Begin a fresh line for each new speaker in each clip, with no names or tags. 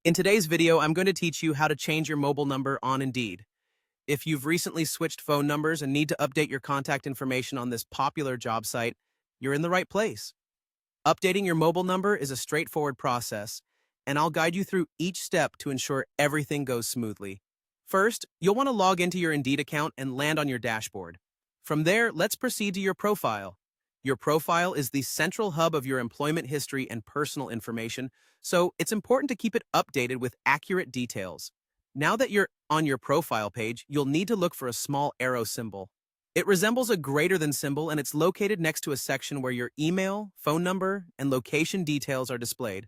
In today's video, I'm going to teach you how to change your mobile number on Indeed. If you've recently switched phone numbers and need to update your contact information on this popular job site, you're in the right place. Updating your mobile number is a straightforward process, and I'll guide you through each step to ensure everything goes smoothly. First, you'll want to log into your Indeed account and land on your dashboard. From there, let's proceed to your profile. Your profile is the central hub of your employment history and personal information, so it's important to keep it updated with accurate details. Now that you're on your profile page, you'll need to look for a small arrow symbol. It resembles a greater than symbol, and it's located next to a section where your email, phone number, and location details are displayed.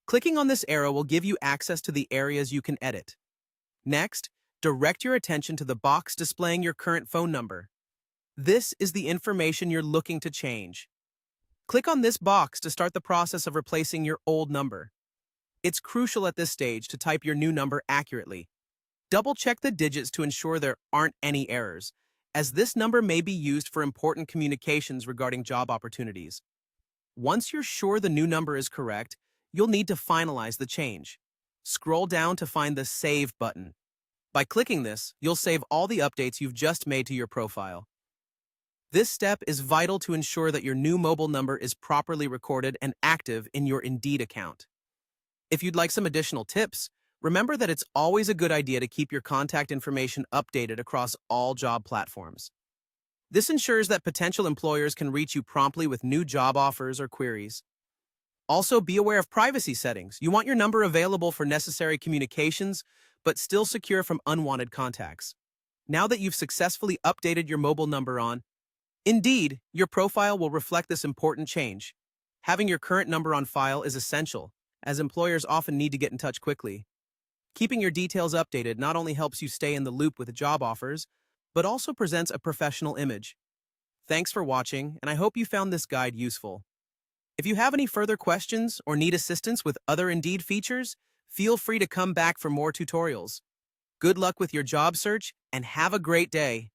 Clicking on this arrow will give you access to the areas you can edit. Next, direct your attention to the box displaying your current phone number. This is the information you're looking to change. Click on this box to start the process of replacing your old number. It's crucial at this stage to type your new number accurately. Double-check the digits to ensure there aren't any errors, as this number may be used for important communications regarding job opportunities. Once you're sure the new number is correct, you'll need to finalize the change. Scroll down to find the Save button. By clicking this, you'll save all the updates you've just made to your profile. This step is vital to ensure that your new mobile number is properly recorded and active in your Indeed account. If you'd like some additional tips, remember that it's always a good idea to keep your contact information updated across all job platforms. This ensures that potential employers can reach you promptly with new job offers or queries. Also, be aware of privacy settings. You want your number available for necessary communications, but still secure from unwanted contacts. Now that you've successfully updated your mobile number on Indeed, your profile will reflect this important change. Having your current number on file is essential, as employers often need to get in touch quickly. Keeping your details updated not only helps you stay in the loop with job offers, but also presents a professional image. Thanks for watching, and I hope you found this guide useful. If you have any further questions or need assistance with other Indeed features, feel free to come back for more tutorials. Good luck with your job search, and have a great day.